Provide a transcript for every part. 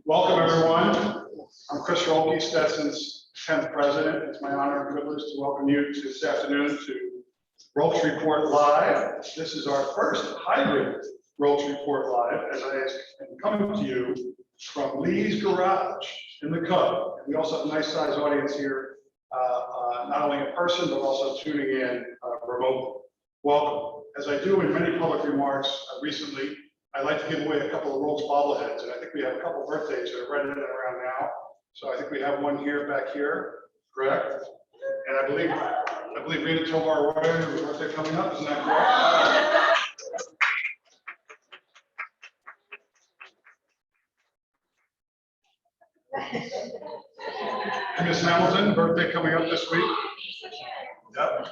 Welcome, everyone. I'm Chris Rolks, Stetson's 10th president. It's my honor and privilege to welcome you this afternoon to Rolks Report Live. This is our first hybrid Rolks Report Live, as I am coming to you from Lee's Garage in the Cub. We also have a nice sized audience here, not only in person, but also tuning in remotely. Welcome. As I do in many public remarks recently, I'd like to give away a couple of Rolks bobbleheads, and I think we have a couple of birthdays that are right in and around now. So I think we have one here, back here, correct? And I believe Rita Tovar Royer has a birthday coming up, isn't that correct? And Miss Hamilton, birthday coming up this week. Yep.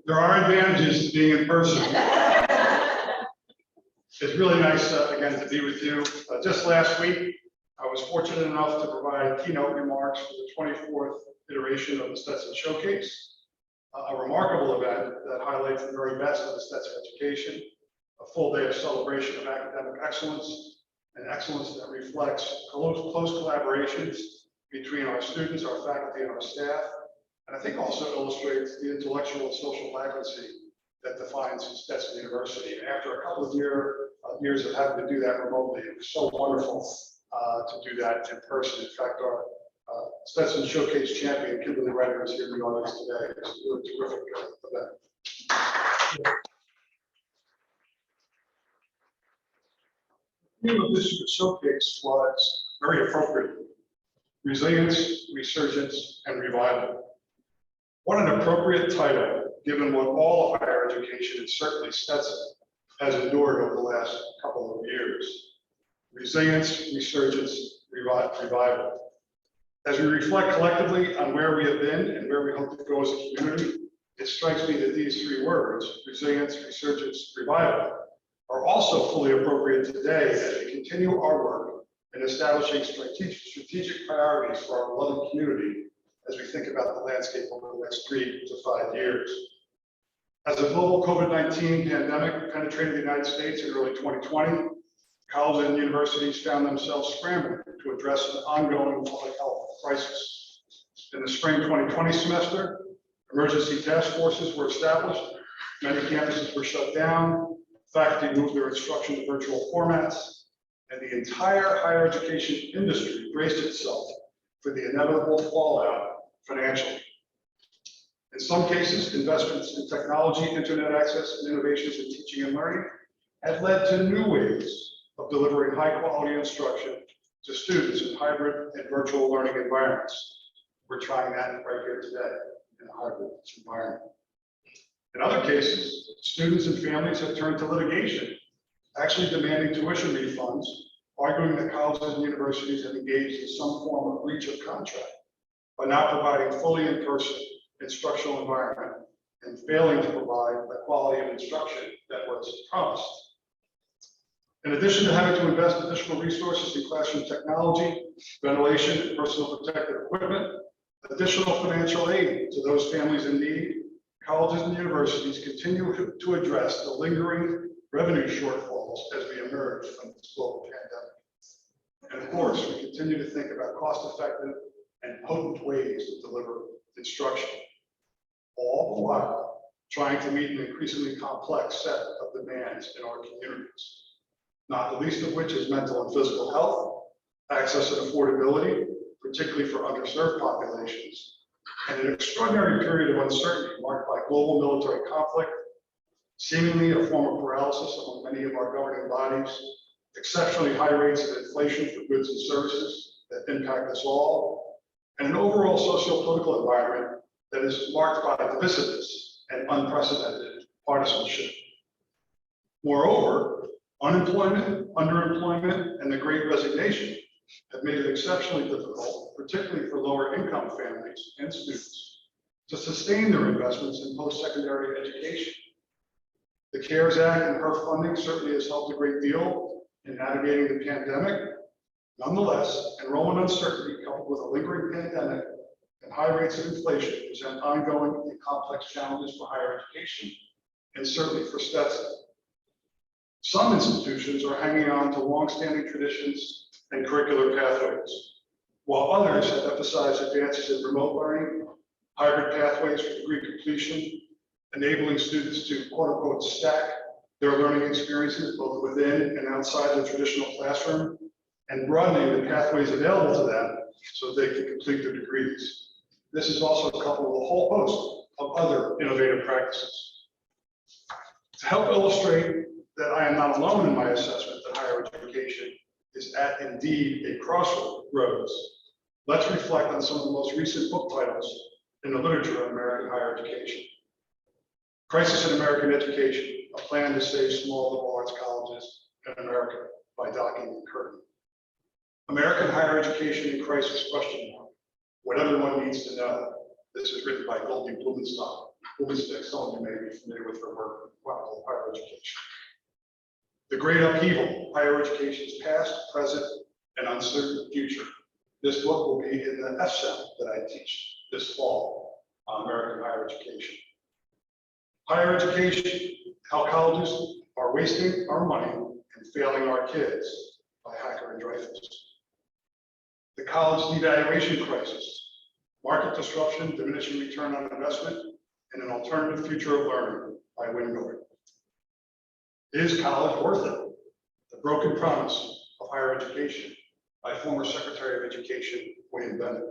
There are advantages to being in person. It's really nice, again, to be with you. Just last week, I was fortunate enough to provide keynote remarks for the 24th iteration of the Stetson Showcase, a remarkable event that highlights the very best of the Stetson education, a full day of celebration of academic excellence, and excellence that reflects close collaborations between our students, our faculty, and our staff, and I think also illustrates the intellectual and social vibrancy that defines Stetson University. And after a couple of years of having to do that remotely, it was so wonderful to do that in person. In fact, our Stetson Showcase champion, Kimberly Ryder, is here in the audience today. It's a really terrific event. The theme of this year's showcase was very appropriate: resilience, resurgence, and revival. What an appropriate title, given what all of higher education, and certainly Stetson, has endured over the last couple of years. Resilience, resurgence, revival. As we reflect collectively on where we have been and where we hope to go as a community, it strikes me that these three words, resilience, resurgence, revival, are also fully appropriate today as we continue our work in establishing strategic priorities for our beloved community as we think about the landscape over the next 3 to 5 years. As the global COVID-19 pandemic penetrated the United States in early 2020, colleges and universities found themselves scrambling to address an ongoing public health crisis. In the spring 2020 semester, emergency task forces were established, many campuses were shut down, faculty moved their instruction to virtual formats, and the entire higher education industry braced itself for the inevitable fallout financially. In some cases, investments in technology, internet access, and innovations in teaching and learning had led to new ways of delivering high-quality instruction to students in hybrid and virtual learning environments. We're trying that right here today in a hybrid environment. In other cases, students and families have turned to litigation, actually demanding tuition refunds, arguing that colleges and universities have engaged in some form of breach of contract by not providing fully in-person instructional environment and failing to provide the quality of instruction that was promised. In addition to having to invest additional resources in classroom technology, ventilation, and personal protective equipment, additional financial aid to those families in need, colleges and universities continue to address the lingering revenue shortfalls as we emerge from this global pandemic. And of course, we continue to think about cost-effective and potent ways to deliver instruction, all the while trying to meet an increasingly complex set of demands in our communities, not the least of which is mental and physical health, access and affordability, particularly for underserved populations, and an extraordinary period of uncertainty marked by global military conflict, seemingly a form of paralysis among many of our governing bodies, exceptionally high rates of inflation for goods and services that impact us all, and an overall socio-political environment that is marked by divisiveness and unprecedented partisanship. Moreover, unemployment, underemployment, and the Great Resignation have made it exceptionally difficult, particularly for lower income families and students, to sustain their investments in post-secondary education. The CARES Act and HERF funding certainly has helped a great deal in navigating the pandemic. Nonetheless, enrollment uncertainty coupled with a lingering pandemic and high rates of inflation present ongoing and complex challenges for higher education, and certainly for Stetson. Some institutions are hanging on to long-standing traditions and curricular pathways, while others have emphasized advances in remote learning, hybrid pathways for degree completion, enabling students to quote-unquote stack their learning experiences both within and outside the traditional classroom, and broadening the pathways available to them so they can complete their degrees. This is also coupled with a whole host of other innovative practices. To help illustrate that I am not alone in my assessment that higher education is at indeed a crossroads, let's reflect on some of the most recent book titles in the literature on American higher education. Crisis in American Education, a plan to save small liberal arts colleges in America by Docking and Curtin. American Higher Education in Crisis, ? What everyone needs to know. This is written by Goldie Blumenstick. Some of you may be familiar with her work on higher education. The Great Upheaval, Higher Education's Past, Present, and Uncertain Future. This book will be in the FSEM that I teach this fall on American higher education. Higher education, how colleges are wasting our money and failing our kids by Hacker and Dreyfus. The college devaluation crisis, market disruption, diminishing return on investment, and an alternative future of learning by Wingard. Is college worth it? The broken promise of higher education by former Secretary of Education, William Bennett.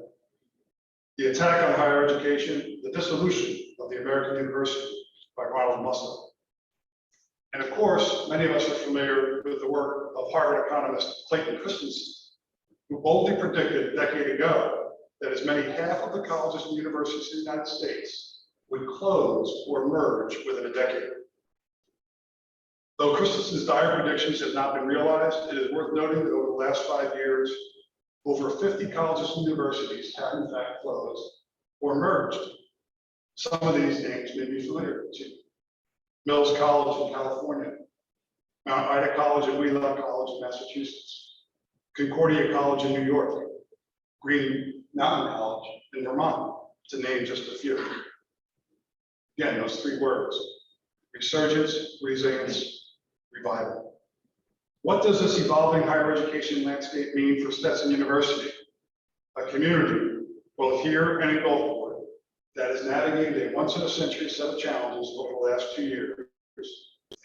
The attack on higher education, the dissolution of the American University by Ronald Musto. And of course, many of us are familiar with the work of Harvard economist Clayton Christensen, who boldly predicted a decade ago that as many half of the colleges and universities in the United States would close or merge within a decade. Though Christensen's dire predictions have not been realized, it is worth noting that over the last 5 years, over 50 colleges and universities have in fact closed or merged. Some of these names may be familiar to you. Mills College in California, Mount Ida College and Wheelock College in Massachusetts, Concordia College in New York, Green Mountain College in Vermont, to name just a few. Again, those 3 words: resurgence, resilience, revival. What does this evolving higher education landscape mean for Stetson University? A community, both here and in Gulfport, that is navigating a once-in-a-century set of challenges over the last 2 years,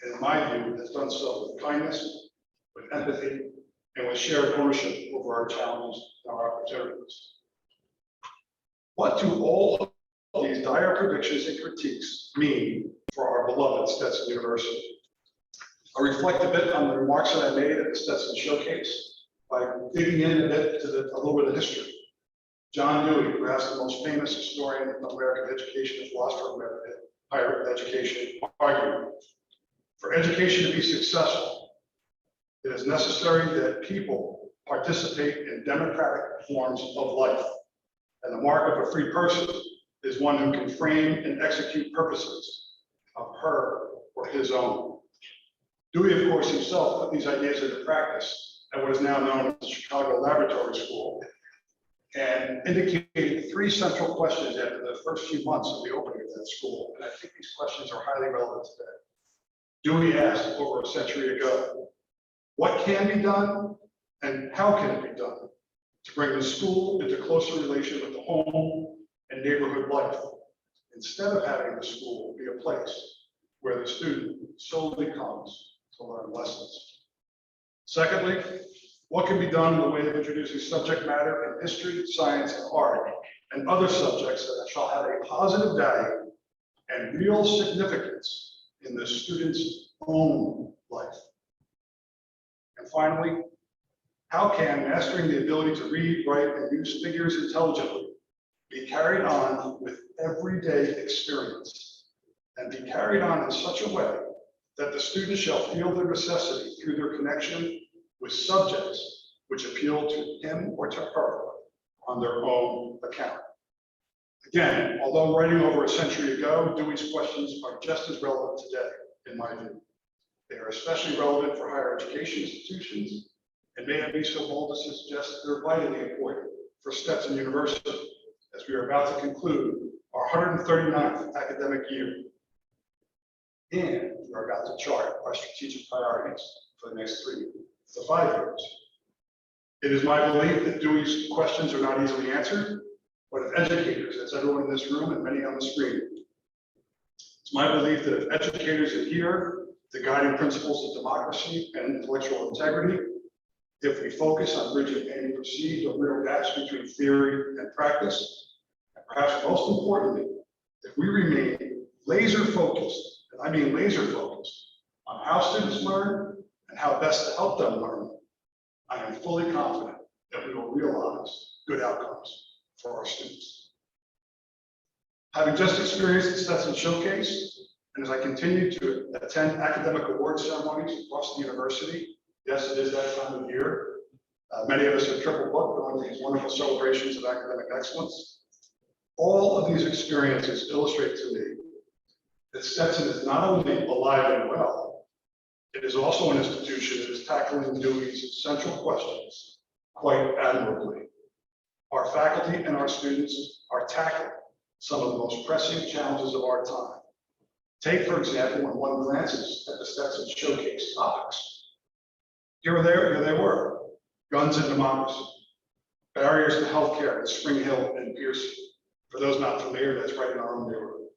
and in my view, has done so with kindness, with empathy, and with shared ownership over our challenges and our opportunities. What do all of these dire predictions and critiques mean for our beloved Stetson University? I'll reflect a bit on the remarks that I made at the Stetson Showcase by digging in a bit to a little bit of history. John Dewey, perhaps the most famous historian of American education and philosopher of American higher education, argued, for education to be successful, it is necessary that people participate in democratic forms of life. And the mark of a free person is one who can frame and execute purposes of her or his own. Dewey, of course, himself put these ideas into practice at what is now known as the Chicago Laboratory School, and indicated 3 central questions after the first few months of the opening of that school. And I think these questions are highly relevant today. Dewey asked over a century ago, what can be done and how can it be done to bring the school into closer relation with the home and neighborhood life, instead of having the school be a place where the student solely comes to learn lessons. Secondly, what can be done in the way of introducing subject matter in history, science, and art, and other subjects that shall have a positive value and real significance in the student's own life. And finally, how can mastering the ability to read, write, and use figures intelligently be carried on with everyday experience, and be carried on in such a way that the student shall feel their necessity through their connection with subjects which appeal to him or to her on their own account. Again, although writing over a century ago, Dewey's questions are just as relevant today, in my view. They are especially relevant for higher education institutions, and may I be so bold to suggest they're vitally important for Stetson University, as we are about to conclude our 139th academic year. and we are about to chart our strategic priorities for the next 3 to 5 years. It is my belief that Dewey's questions are not easily answered, but if educators, as everyone in this room and many on the screen, it's my belief that if educators adhere to guiding principles of democracy and intellectual integrity, if we focus on bridging any perceived or real gaps between theory and practice, and perhaps most importantly, if we remain laser focused, and I mean laser focused, on how students learn and how best to help them learn, I am fully confident that we will realize good outcomes for our students. Having just experienced the Stetson Showcase, and as I continue to attend academic award ceremonies across the university, yes, it is that time of year. Many of us are triple booked going to these wonderful celebrations of academic excellence. All of these experiences illustrate to me that Stetson is not only alive and well, it is also an institution that is tackling Dewey's central questions quite admirably. Our faculty and our students are tackling some of the most pressing challenges of our time. Take, for example, when one glances at the Stetson Showcase topics. Here they were: guns and democracy, barriers to healthcare in Spring Hill and Pearson. For those not familiar, that's right in our own neighborhood.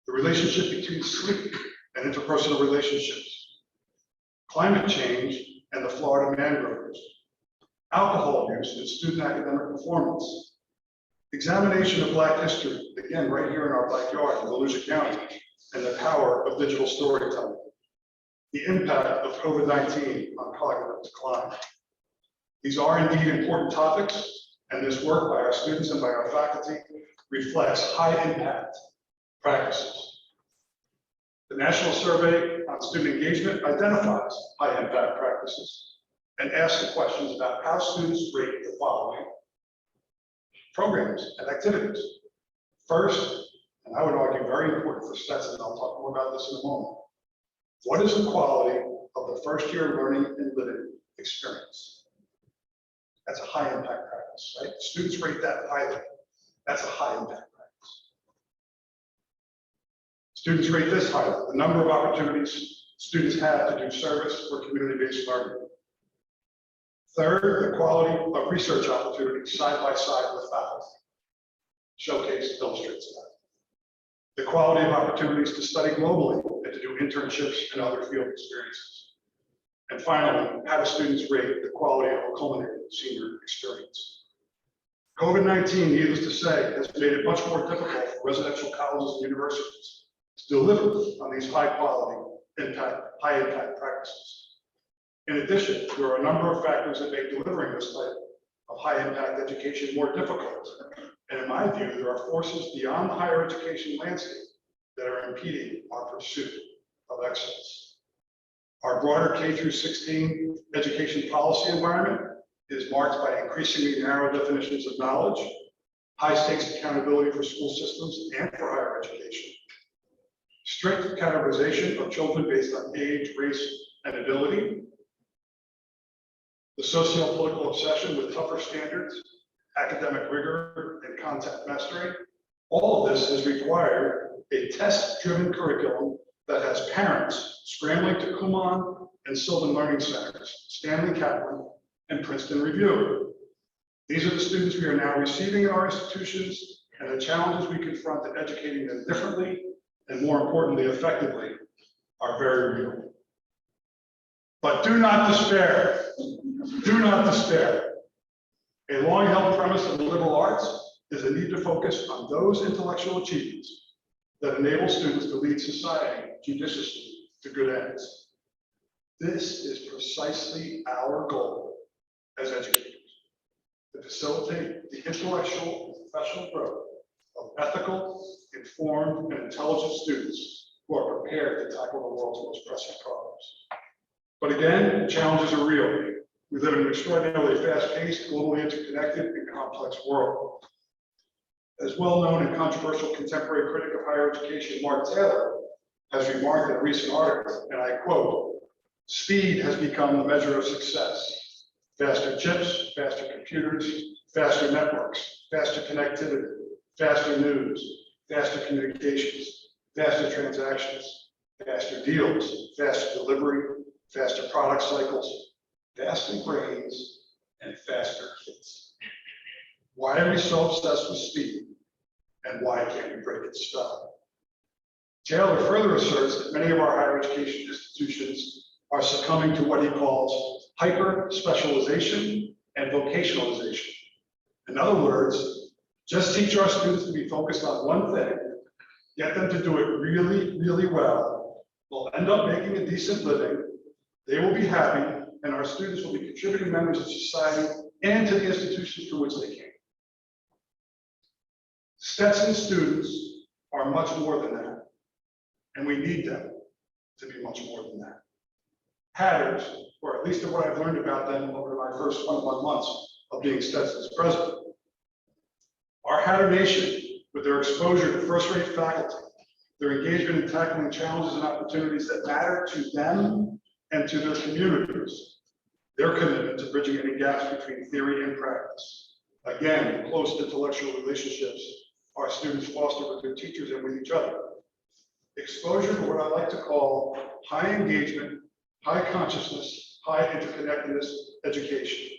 The relationship between sleep and interpersonal relationships, climate change and the Florida mangroves, alcohol use and student academic performance, examination of Black history, again, right here in our backyard in Volusia County, and the power of digital storytelling, the impact of COVID-19 on cognitive decline. These are indeed important topics, and this work by our students and by our faculty reflects high impact practices. The National Survey on Student Engagement identifies high impact practices and asks the questions about how students rate the following programs and activities. First, and I would argue very important for Stetson, and I'll talk more about this in a moment, what is the quality of the first year learning and living experience? That's a high impact practice, right? Students rate that highly. That's a high impact practice. Students rate this highly: the number of opportunities students have to do service or community-based learning. Third, the quality of research opportunities side by side with faculty. Showcase illustrates that. The quality of opportunities to study globally and to do internships and other field experiences. And finally, how do students rate the quality of a culminating senior experience? COVID-19, needless to say, has made it much more difficult for residential colleges and universities to deliver on these high quality, high impact practices. In addition, there are a number of factors that make delivering this type of high impact education more difficult. And in my view, there are forces beyond the higher education landscape that are impeding our pursuit of excellence. Our broader K through 16 education policy environment is marked by increasingly narrow definitions of knowledge, high stakes accountability for school systems and for higher education, strict categorization of children based on age, race, and ability, the socio-political obsession with tougher standards, academic rigor, and content mastery. All of this has required a test-driven curriculum that has parents scrambling to Kumon and Sylvan Learning Centers, Stanley Kaplan, and Princeton Review. These are the students we are now receiving in our institutions, and the challenges we confront in educating them differently and, more importantly, effectively, are very real. But do not despair. Do not despair. A long-held premise of the liberal arts is the need to focus on those intellectual achievements that enable students to lead society judiciously to good ends. This is precisely our goal as educators, to facilitate the intellectual and professional growth of ethical, informed, and intelligent students who are prepared to tackle the world's most pressing problems. But again, the challenges are real. We live in an extraordinarily fast-paced, globally interconnected, and complex world. As well-known and controversial contemporary critic of higher education, Mark Taylor, has remarked in a recent article, and I quote, "Speed has become the measure of success. Faster chips, faster computers, faster networks, faster connectivity, faster news, faster communications, faster transactions, faster deals, faster delivery, faster product cycles, faster brains, and faster hits. Why are we so obsessed with speed? And why can't we break its spell? Taylor further asserts that many of our higher education institutions are succumbing to what he calls hyper-specialization and vocationalization. In other words, just teach our students to be focused on one thing, get them to do it really, really well. We'll end up making a decent living. They will be happy, and our students will be contributing members of society and to the institutions from which they came. Stetson students are much more than that, and we need them to be much more than that. Hatters, or at least what I've learned about them over my first 21 months of being Stetson's president. Our Hatter Nation, with their exposure to first-rate faculty, their engagement in tackling challenges and opportunities that matter to them and to their communities, their commitment to bridging any gaps between theory and practice. Again, close intellectual relationships our students foster with their teachers and with each other. Exposure to what I like to call high engagement, high consciousness, high interconnectedness education.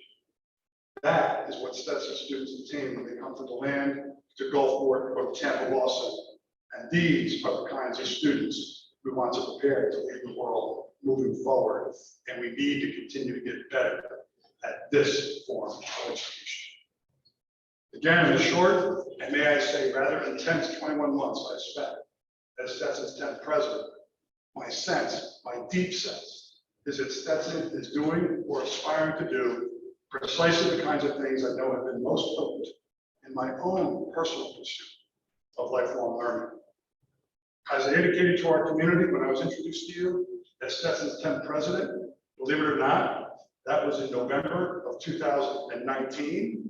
That is what Stetson students attain when they come to the land, to Gulfport, or the Tampa Law Center. And these are the kinds of students we want to prepare to lead the world moving forward. And we need to continue to get better at this form of education. Again, in the short, and may I say rather intense 21 months I spent as Stetson's 10th president, my sense, my deep sense, is that Stetson is doing or aspiring to do precisely the kinds of things I know have been most potent in my own personal pursuit of lifelong learning. As I indicated to our community when I was introduced to you as Stetson's 10th president, believe it or not, that was in November of 2019.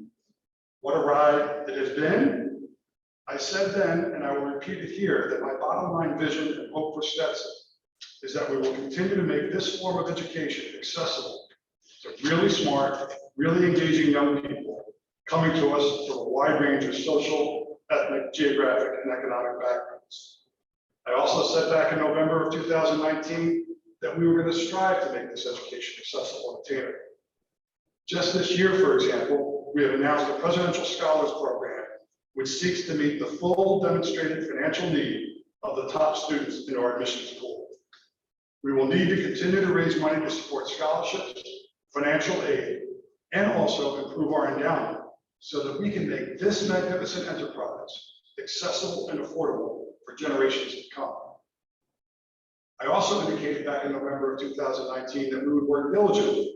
What a ride it has been. I said then, and I will repeat it here, that my bottom line vision and hope for Stetson is that we will continue to make this form of education accessible to really smart, really engaging young people coming to us from a wide range of social, ethnic, geographic, and economic backgrounds. I also said back in November of 2019 that we were going to strive to make this education accessible and attainable. Just this year, for example, we have announced a Presidential Scholars Program, which seeks to meet the full demonstrated financial need of the top students in our admissions pool. We will need to continue to raise money to support scholarships, financial aid, and also improve our endowment so that we can make this magnificent enterprise accessible and affordable for generations to come. I also indicated back in November of 2019 that we would work diligently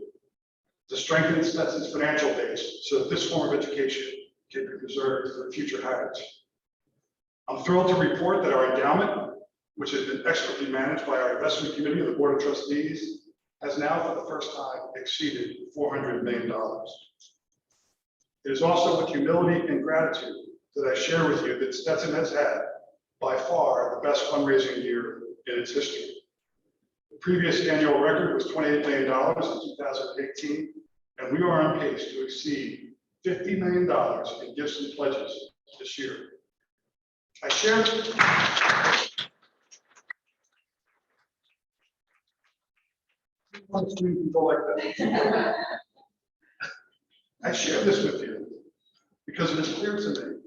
to strengthen Stetson's financial base so that this form of education can be preserved for future hires. I'm thrilled to report that our endowment, which has been expertly managed by our investment committee of the Board of Trustees, has now for the first time exceeded $400 million. It is also with humility and gratitude that I share with you that Stetson has had by far the best fundraising year in its history. The previous annual record was $28 million in 2018, and we are on pace to exceed $50 million in gifts and pledges this year. I share people like that. I share this with you because it is clear to me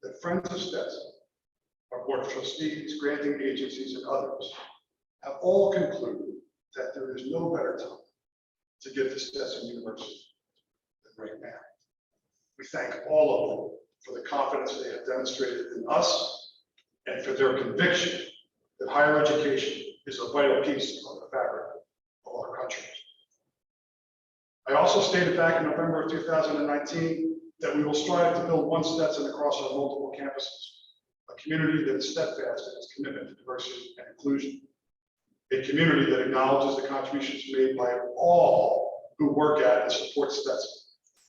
that Friends of Stetson, our Board of Trustees, granting agencies, and others have all concluded that there is no better time to give to Stetson University than right now. We thank all of them for the confidence they have demonstrated in us and for their conviction that higher education is a vital piece of the fabric of our country. I also stated back in November of 2019 that we will strive to build one Stetson across our multiple campuses, a community that is steadfast in its commitment to diversity and inclusion, a community that acknowledges the contributions made by all who work at and support Stetson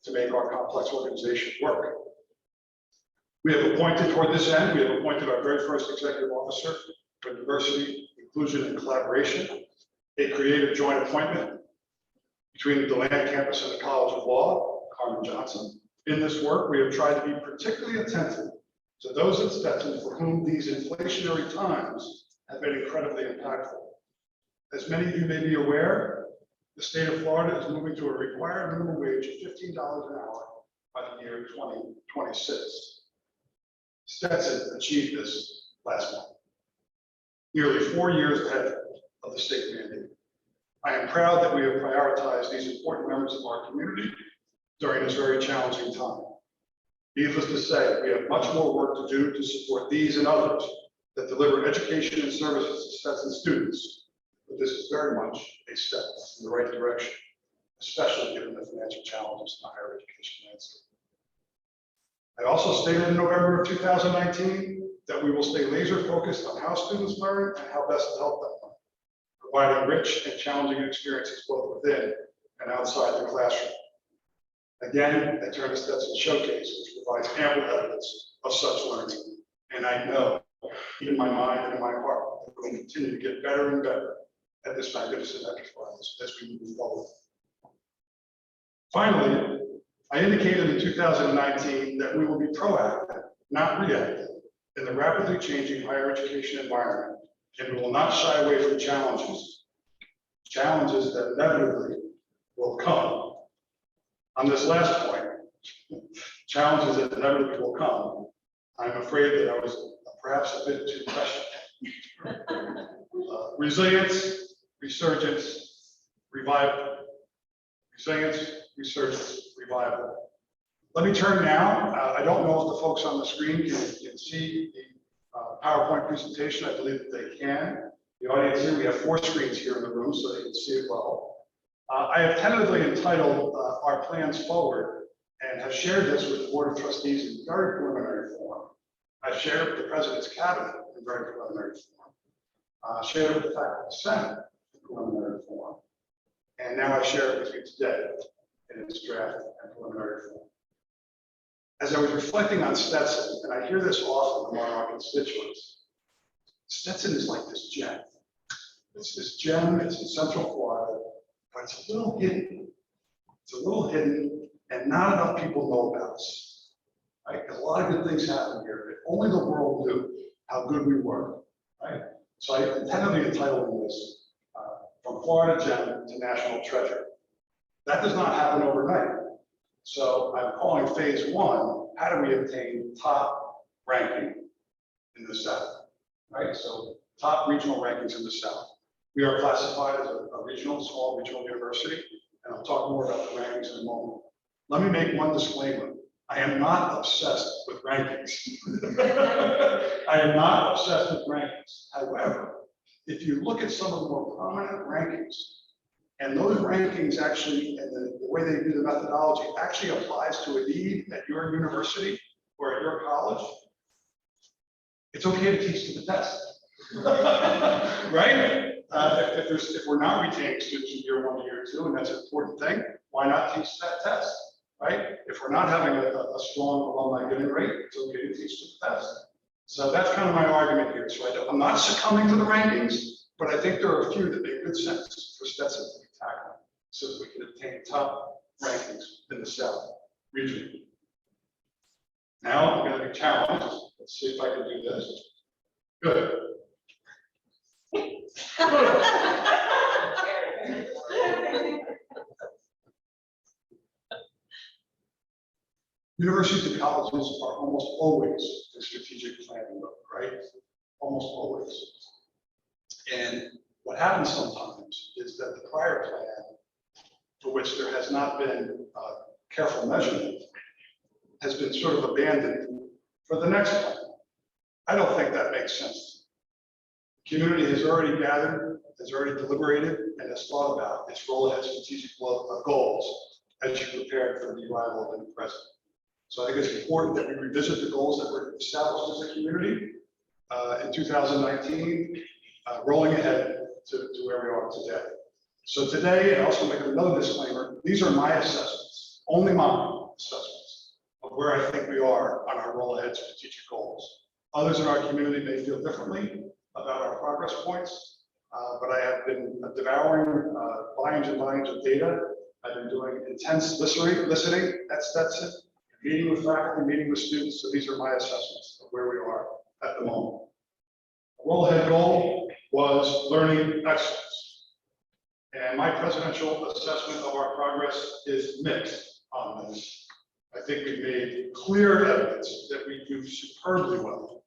to make our complex organization work. We have appointed, toward this end, we have appointed our very first executive officer for diversity, inclusion, and collaboration, a creative joint appointment between the Deland campus and the College of Law, Carmen Johnson. In this work, we have tried to be particularly attentive To those at Stetson for whom these inflationary times have been incredibly impactful. As many of you may be aware, the state of Florida is moving to a required minimum wage of $15 an hour by the year 2026. Stetson achieved this last month, nearly 4 years ahead of the state mandate. I am proud that we have prioritized these important members of our community during this very challenging time. Needless to say, we have much more work to do to support these and others that deliver education and services to Stetson students, but this is very much a step in the right direction, especially given the financial challenges in the higher education landscape. I also stated in November of 2019 that we will stay laser focused on how students learn and how best to help them learn, providing rich and challenging experiences both within and outside the classroom. Again, I turn to Stetson Showcase, which provides ample evidence of such learning. And I know, in my mind and in my heart, that we will continue to get better and better at this magnificent enterprise as we move forward. Finally, I indicated in 2019 that we will be proactive, not reactive, in the rapidly changing higher education environment, and we will not shy away from challenges that inevitably will come. On this last point, challenges that inevitably will come, I'm afraid that I was perhaps a bit too prescient. Resilience, resurgence, revival. Resilience, resurgence, revival. Let me turn now. I don't know if the folks on the screen can see the PowerPoint presentation. I believe that they can. The audience here, we have 4 screens here in the room, so they can see it well. I have tentatively entitled our plans forward and have shared this with the Board of Trustees in very preliminary form. I've shared it with the President's Cabinet in very preliminary form. Shared it with the Faculty Senate in preliminary form. And now I share it with you today in its draft and preliminary form. As I was reflecting on Stetson, and I hear this often among our constituents, Stetson is like this gem. It's this gem, it's in Central Florida, but it's a little hidden. It's a little hidden, and not enough people know about us. Right? Because a lot of good things happen here. If only the world knew how good we were. Right? So I intended entitled this From Florida Gem to National Treasure. That does not happen overnight. So I'm calling phase 1, how do we obtain top ranking in the South? Right? So top regional rankings in the South. We are classified as a small regional university, and I'll talk more about the rankings in a moment. Let me make one disclaimer. I am not obsessed with rankings. I am not obsessed with rankings. However, if you look at some of the more prominent rankings, and those rankings actually, and the way they do the methodology actually applies to a need at your university or at your college, it's okay to teach to the test. Right? If we're not retaining students in year 1 to year 2, and that's an important thing, why not teach that test? Right? If we're not having a strong alumni getting rate, it's okay to teach to the test. So that's kind of my argument here. So I'm not succumbing to the rankings, but I think there are a few that make good sense for Stetson to be tackling so that we can obtain top rankings in the South region. Now I'm going to be challenged. Let's see if I can do this. Good. Universities and colleges are almost always in strategic planning mode, right? Almost always. And what happens sometimes is that the prior plan, for which there has not been careful measurement, has been sort of abandoned for the next plan. I don't think that makes sense. The community has already gathered, has already deliberated, and has thought about its role ahead strategic goals as you prepare for the arrival of the new president. So I think it's important that we revisit the goals that were established as a community in 2019, rolling ahead to where we are today. So today, and also make another disclaimer, these are my assessments, only my assessments of where I think we are on our roll ahead strategic goals. Others in our community may feel differently about our progress points, but I have been devouring volumes and volumes of data. I've been doing intense listening at Stetson, meeting with faculty, meeting with students, so these are my assessments of where we are at the moment. The World goal was learning excellence. And my presidential assessment of our progress is mixed on this. I think we've made clear evidence that we do superbly well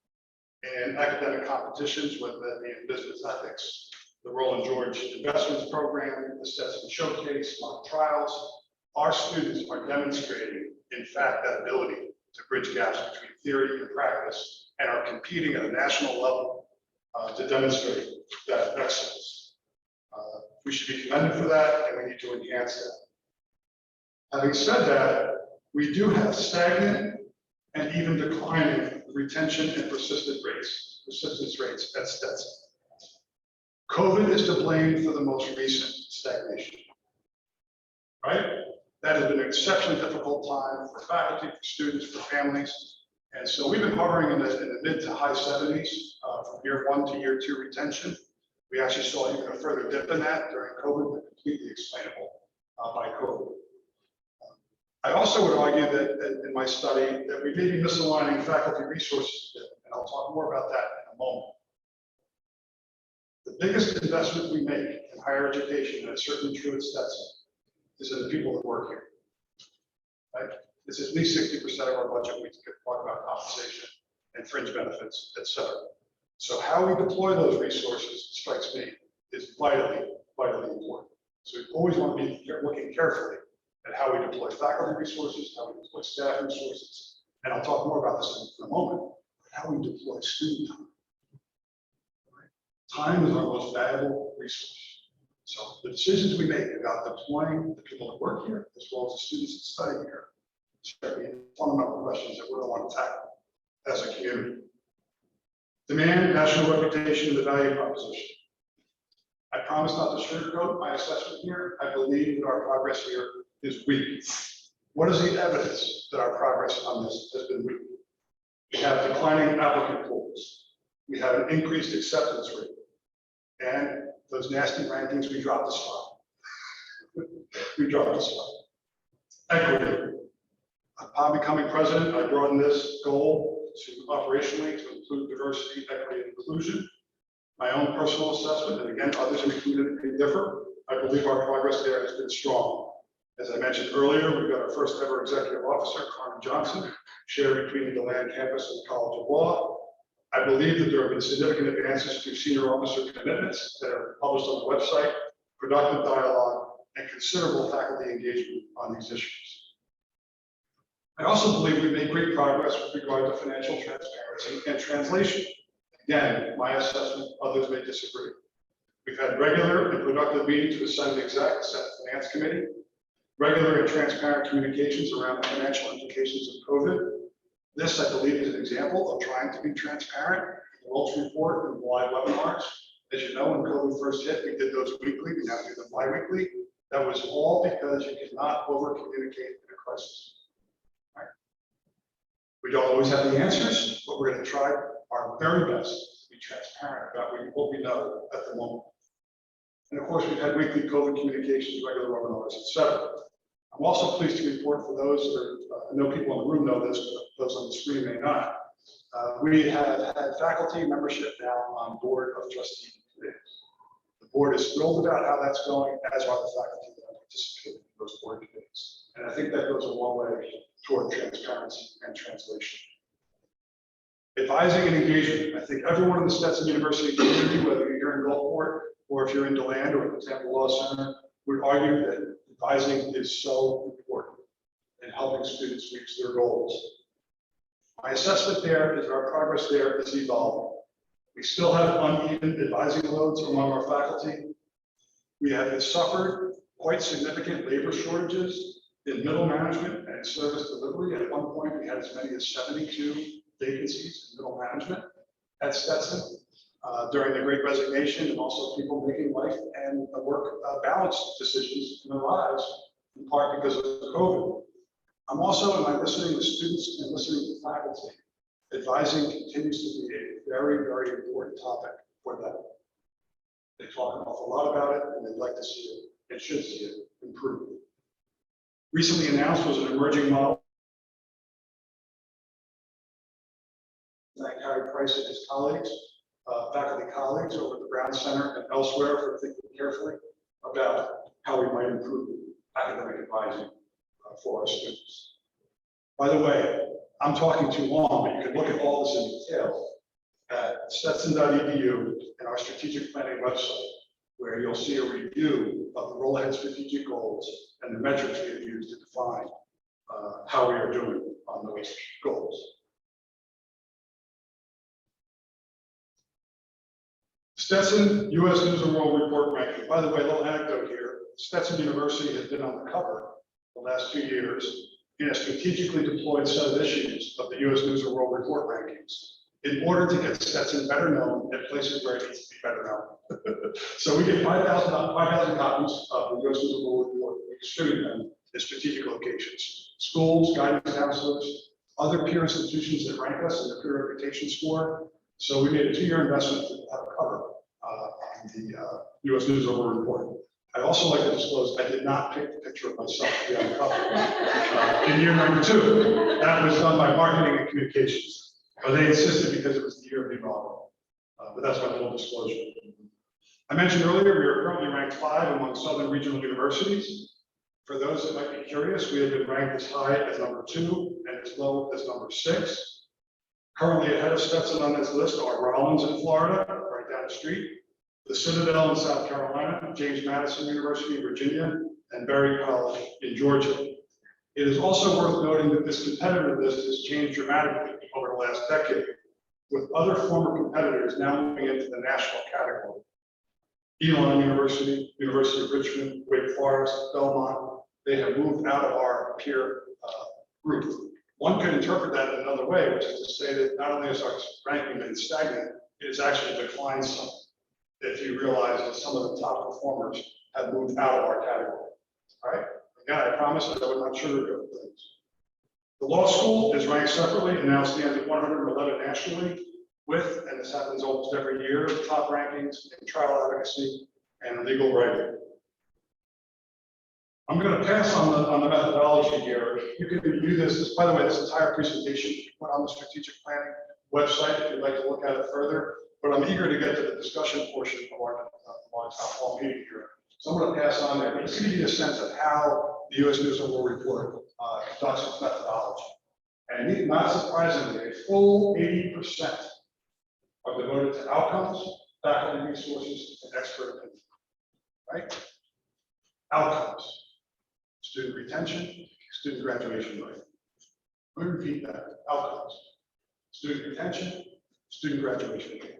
in academic competitions, whether that be in business ethics, the Roland George Investments Program, the Stetson Showcase, mock trials. Our students are demonstrating, in fact, that ability to bridge gaps between theory and practice and are competing at a national level to demonstrate that excellence. We should be commended for that, and we need to enhance that. Having said that, we do have stagnant and even declining retention and persistence rates at Stetson. COVID is to blame for the most recent stagnation, right? That has been an exceptionally difficult time for faculty, for students, for families. And so we've been hovering in the mid to high 70s from year 1 to year 2 retention. We actually saw even a further dip in that during COVID, but completely explainable by COVID. I also would argue that in my study that we may be misaligning faculty resources a bit, and I'll talk more about that in a moment. The biggest investment we make in higher education, and it's certainly true at Stetson, is in the people that work here. Right? It's at least 60% of our budget. We can talk about compensation and fringe benefits, et cetera. So how we deploy those resources, strikes me, is vitally important. So we always want to be looking carefully at how we deploy faculty resources, how we deploy staff resources, and I'll talk more about this in a moment, but how we deploy student time. Right? Time is our most valuable resource. So the decisions we make about deploying the people that work here, as well as the students that study here, strike me fundamental questions that we're going to want to tackle as a community. Demand, national reputation, and the value proposition. I promise not to sugarcoat my assessment here. I believe that our progress here is weak. What is the evidence that our progress on this has been weak? We have declining applicant pools. We have an increased acceptance rate. And those nasty rankings, we dropped the spot. We dropped the spot. Equity. Upon becoming president, I broadened this goal to operationally to include diversity, equity, and inclusion. My own personal assessment, and again, others in the community may differ. I believe our progress there has been strong. As I mentioned earlier, we've got our first ever executive officer, Carmen Johnson, shared between the DeLand campus and the College of Law. I believe that there have been significant advances to senior officer commitments that are published on the website, productive dialogue, and considerable faculty engagement on these issues. I also believe we made great progress with regard to financial transparency and translation. Again, my assessment, others may disagree. We've had regular and productive meetings with Senate Exec, Senate Finance Committee, regular and transparent communications around the financial implications of COVID. This, I believe, is an example of trying to be transparent. The Rolks report and live webinars. As you know, when COVID first hit, we did those weekly. We now do them bi-weekly. That was all because you cannot over-communicate in a crisis. Right? We don't always have the answers, but we're going to try our very best to be transparent about what we know at the moment. And of course, we've had weekly COVID communications, regular webinars, etc. I'm also pleased to report for those that are, I know people in the room know this, but those on the screen may not. We have had faculty membership now on board of trustee committees. The board is thrilled about how that's going, as are the faculty that are participating in those board committees. And I think that goes a long way toward transparency and translation. Advising and engagement. I think everyone in the Stetson University community, whether you're here in Gulfport or if you're in DeLand or at the Tampa Law Center, would argue that advising is so important in helping students reach their goals. My assessment there is our progress there is evolving. We still have uneven advising loads among our faculty. We have suffered quite significant labor shortages in middle management and service delivery. At one point, we had as many as 72 vacancies in middle management at Stetson during the Great Resignation, and also people making life and work balance decisions in their lives, in part because of COVID. I'm also, in my listening to students and listening to faculty, advising continues to be a very, very important topic for them. They talk an awful lot about it, and they'd like to see it and should see it improve. Recently announced was an emerging model Price and his colleagues, faculty colleagues over at the Brown Center and elsewhere for thinking carefully about how we might improve academic advising for our students. By the way, I'm talking too long, but you can look at all this in detail at stetson.edu and our strategic planning website, where you'll see a review of the roll ahead strategic goals and the metrics we have used to define how we are doing on those goals. Stetson U.S. News and World Report ranking. By the way, a little anecdote here. Stetson University has been on the cover the last 2 years in a strategically deployed set of issues of the U.S. News and World Report rankings in order to get Stetson better known at places where it needs to be better known. So we get 5,000 copies of the U.S. News and World Report. We distribute them at strategic locations. Schools, guidance counselors, other peer institutions that rank us in the peer reputation score. So we made a 2-year investment to have a cover on the U.S. News and World Report. I also like to disclose I did not pick the picture of myself to be on the cover in year number 2. That was done by marketing and communications. But they insisted because it was the year of the inaugural. But that's my full disclosure. I mentioned earlier we are currently ranked 5 among Southern regional universities. For those that might be curious, we have been ranked as high as number 2 and as low as number 6. Currently ahead of Stetson on this list are Rollins in Florida, right down the street, the Citadel in South Carolina, James Madison University in Virginia, and Berry College in Georgia. It is also worth noting that this competitor list has changed dramatically over the last decade, with other former competitors now moving into the national category. Elon University, University of Richmond, Wake Forest, Belmont, they have moved out of our peer group. One could interpret that in another way, which is to say that not only is our ranking been stagnant, it has actually declined some. If you realize that some of the top performers have moved out of our category. All right. Again, I promise that I would not sugarcoat things. The law school is ranked separately and now stands at 111 nationally, with, and this happens almost every year, top rankings in trial advocacy and legal writing. I'm going to pass on the methodology here. You can review this. By the way, this entire presentation you can put on the strategic planning website if you'd like to look at it further. But I'm eager to get to the discussion portion of our town hall meeting here. So I'm going to pass on there. But just to give you a sense of how the U.S. News and World Report conducts its methodology. And not surprisingly, a full 80% are devoted to outcomes, faculty resources, and expert opinion. Right? Outcomes. Student retention, student graduation rate. Let me repeat that. Outcomes. Student retention, student graduation rate.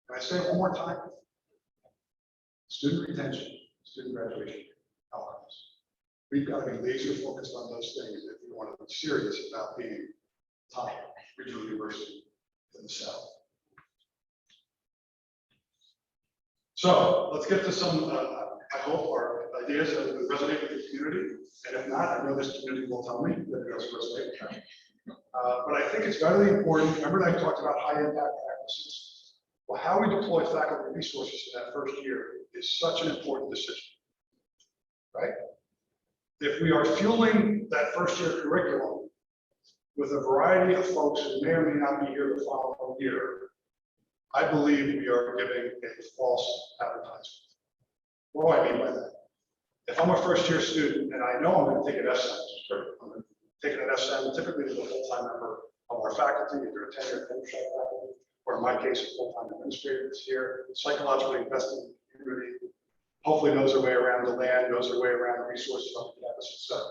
Can I say it one more time? Student retention, student graduation rate, outcomes. We've got to be laser focused on those things if we want to be serious about being top regional university in the South. So let's get to some, I hope, our ideas that will resonate with the community. And if not, I know this community will tell me that it doesn't resonate with them. But I think it's vitally important. Remember that I talked about high impact practices. Well, how we deploy faculty resources in that first year is such an important decision, right? If we are fueling that first year curriculum with a variety of folks who may or may not be here the following year, I believe we are giving a false advertisement. What do I mean by that? If I'm a first year student and I know I'm going to take an SM, I'm going to take an SM typically as a full-time member of our faculty, if you're a tenured fellowship faculty, or in my case, a full-time administrator that's here, psychologically invested in the community, hopefully knows their way around the land, knows their way around the resources on the campus, etc.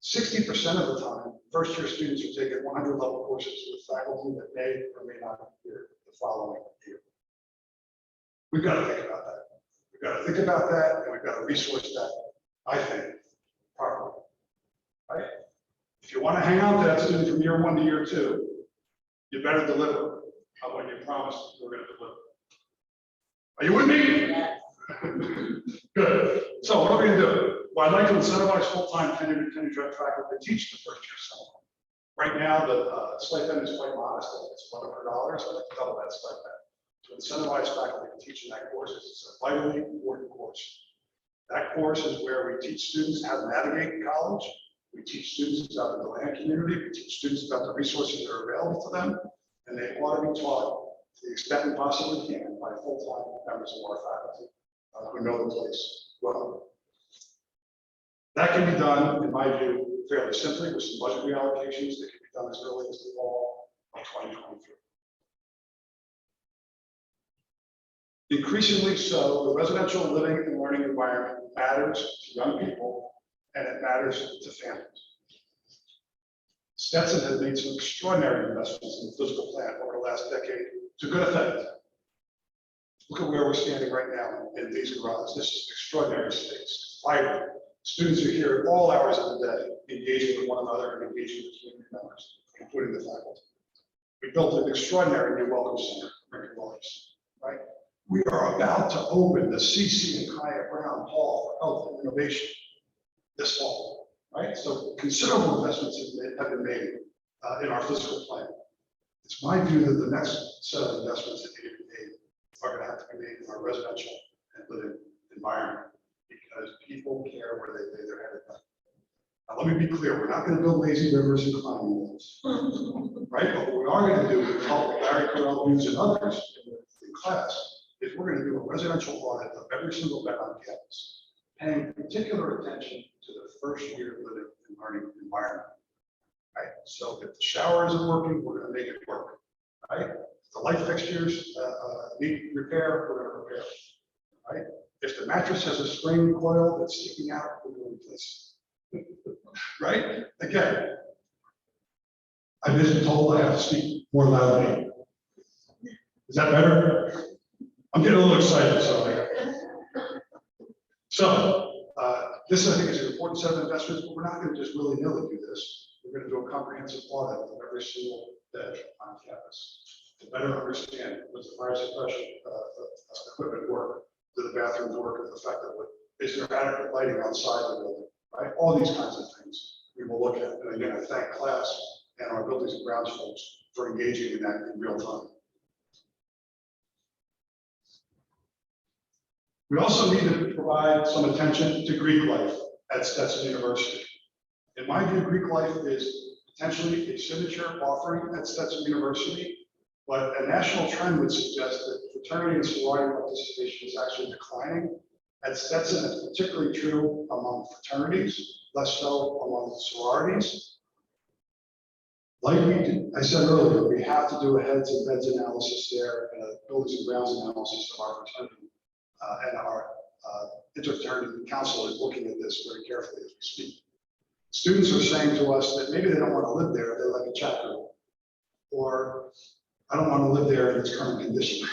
60% of the time, first-year students are taking 100-level courses with faculty that may or may not be here the following year. We've got to think about that. We've got to think about that, and we've got to resource that, I think, properly. Right? If you want to hang on to that student from year 1 to year 2, you better deliver on what you promised you were going to deliver. Are you with me? Yes. Good. So what are we going to do? Well, I'd like to incentivize full-time tenured faculty to teach the first-year seminar. Right now, the stipend is quite modest. It's $100. I'd like to double that stipend to incentivize faculty to teach in that course. It's a vitally important course. That course is where we teach students how to navigate college, We teach students about the Deland community, we teach students about the resources that are available to them, and they ought to be taught to the extent we possibly can by full-time members of our faculty who know the place well. That can be done, in my view, fairly simply with some budget reallocations that can be done as early as the fall of 2023. Increasingly so, the residential living and learning environment matters to young people and it matters to families. Stetson has made some extraordinary investments in the physical plant over the last decade to good effect. Look at where we're standing right now in these garages. This is extraordinary space, vibrant. Students are here at all hours of the day, engaging with one another and engaging with community members, including the faculty. We built an extraordinary new welcome center for Rolks, right? We are about to open the CC and Hyatt Brown Hall for Health and Innovation this fall, right? So considerable investments have been made in our physical plant. It's my view that the next set of investments that need to be made are going to have to be made in our residential and living environment because people care where they lay their head at night. Now, let me be clear, we're not going to build lazy rivers and climbing walls, right? But what we are going to do with help Larry Carell, Hughes, and others in class is we're going to do a residential audit of every single bed on campus, paying particular attention to the first year living and learning environment, right? So if the shower isn't working, we're going to make it work, right? If the light fixtures need repair, we're going to repair it, right? If the mattress has a spring coil that's sticking out, we're going to replace it, right? Again, I've been told I have to speak more loudly. Is that better? I'm getting a little excited, this I think is an important set of investments, but we're not going to just willy-nilly do this. We're going to do a comprehensive audit of every single bed on campus to better understand does the fire suppression equipment work, do the bathrooms work effectively, is there adequate lighting outside the building, right? All these kinds of things we will look at. And again, I thank class and our buildings and grounds folks for engaging in that in real time. We also need to provide some attention to Greek life at Stetson University. In my view, Greek life is potentially a signature offering at Stetson University, but a national trend would suggest that fraternity and sorority participation is actually declining. At Stetson, it's particularly true among fraternities, less so among sororities. Like I said earlier, we have to do a heads and beds analysis there and a buildings and grounds analysis of our fraternity. And our interfraternity council is looking at this very carefully as we speak. Students are saying to us that maybe they don't want to live there, they like a chapter, or I don't want to live there in its current condition.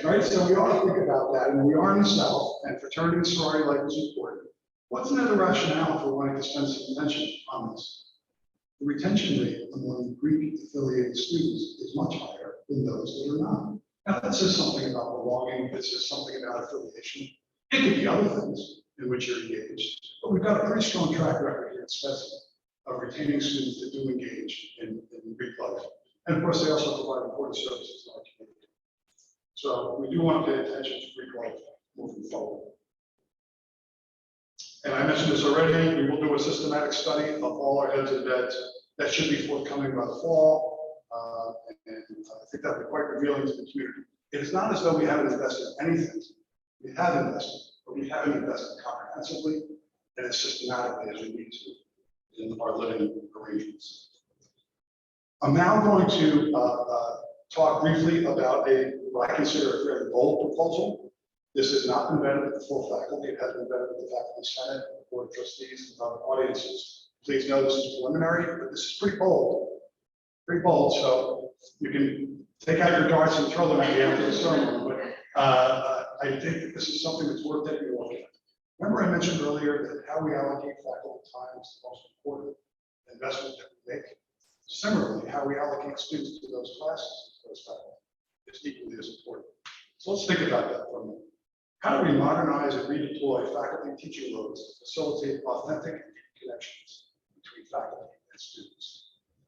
Right, so we ought to think about that, and we are in the South, and fraternity and sorority life is important. What's another rationale for wanting to spend some attention on this? The retention rate among Greek affiliated students is much higher than those that are not. Now, that says something about belonging, that says something about affiliation. It could be other things in which you're engaged, but we've got a pretty strong track record here at Stetson of retaining students that do engage in Greek life. And of course, they also provide important services to our community. So we do want to pay attention to Greek life moving forward. And I mentioned this already, we will do a systematic study of all our heads and beds. That should be forthcoming by the fall. And I think that will be quite revealing to the community. It is not as though we haven't invested anything. We have invested, but we haven't invested comprehensively and as systematically as we need to in our living arrangements. I'm now going to talk briefly about what I consider a fairly bold proposal. This has not been vetted with the full faculty. It has been vetted with the faculty senate, the board of trustees, and other audiences. Please know this is preliminary, but this is pretty bold. Pretty bold, so you can take out your darts and throw them at the end of the sermon, but I think that this is something that's worth taking a look at. Remember I mentioned earlier that how we allocate faculty time is the most important investment that we make. Similarly, how we allocate students to those classes, those faculty, is equally as important. So let's think about that for a minute. How do we modernize and redeploy faculty teaching loads to facilitate authentic and deep connections between faculty and students?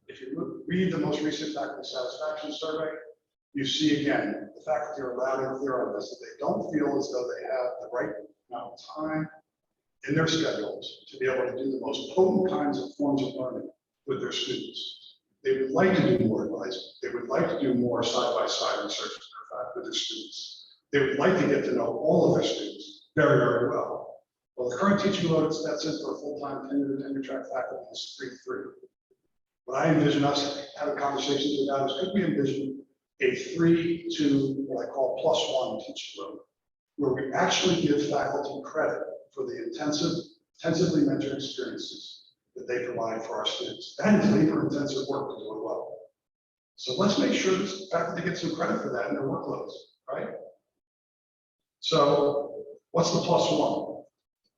If you read the most recent faculty satisfaction survey, you see again, the faculty are loud and clear on this, that they don't feel as though they have the right amount of time in their schedules to be able to do the most potent kinds of forms of learning with their students. They would like to do more advising. They would like to do more side-by-side research with their students. They would like to get to know all of their students very, very well. Well, the current teaching load at Stetson for full-time tenure track faculty is 3-3. What I envision us having conversations about is, could we envision a 3-2, what I call +1 teaching load, where we actually give faculty credit for the intensively mentored experiences that they provide for our students. That is labor-intensive work to do it well. So let's make sure that faculty get some credit for that in their workloads, right? So what's the +1?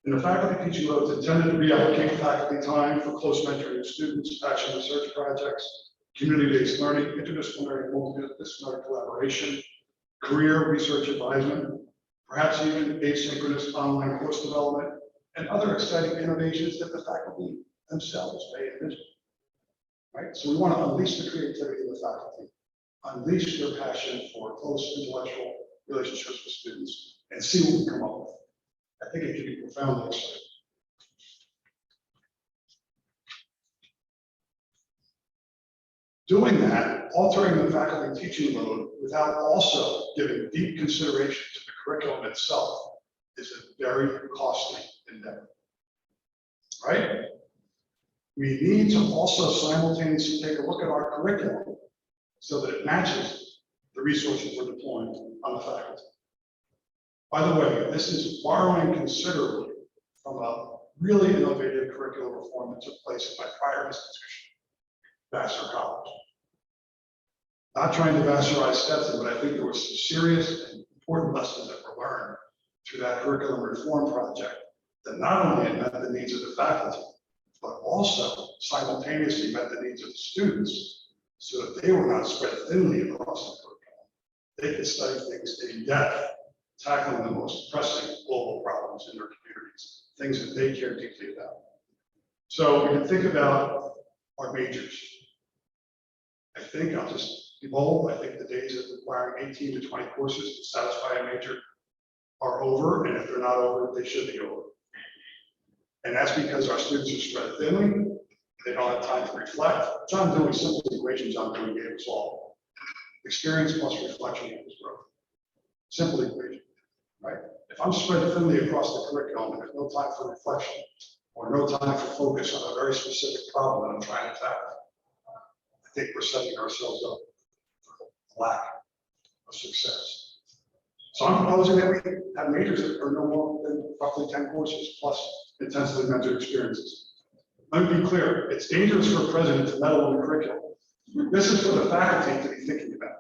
In the faculty teaching loads intended to reallocate faculty time for close mentoring of students, passion research projects, community-based learning, interdisciplinary, multidisciplinary collaboration, career research advisement, perhaps even asynchronous online course development, and other exciting innovations that the faculty themselves may envision. Right? So we want to unleash the creativity of the faculty, unleash their passion for close intellectual relationships with students, and see what we come up with. I think it can be profoundly exciting. Doing that, altering the faculty teaching load without also giving deep consideration to the curriculum itself is a very costly endeavor, right? We need to also simultaneously take a look at our curriculum so that it matches the resources we're deploying on the faculty. By the way, this is borrowing considerably from a really innovative curriculum reform that took place in my prior institution, Vassar College. Not trying to Vassarize Stetson, but I think there were some serious and important lessons that were learned through that curriculum reform project that not only met the needs of the faculty, but also simultaneously met the needs of the students so that they were not spread thinly across the curriculum. They could study things in depth, tackling the most pressing global problems in their communities, things that they care deeply about. So we can think about our majors. I think I'll just be bold. I think the days of requiring 18 to 20 courses to satisfy a major are over, and if they're not over, they should be over. And that's because our students are spread thinly. They don't have time to reflect. John Dewey, simple equation John Dewey gave us all. Experience plus reflection equals growth. Simple equation, right? If I'm spread thinly across the curriculum and there's no time for reflection or no time for focus on a very specific problem that I'm trying to tackle, I think we're setting ourselves up for lack of success. So I'm proposing that we have majors that are no more than roughly 10 courses plus intensively mentored experiences. Let me be clear, it's dangerous for a president to meddle in the curriculum. This is for the faculty to be thinking about,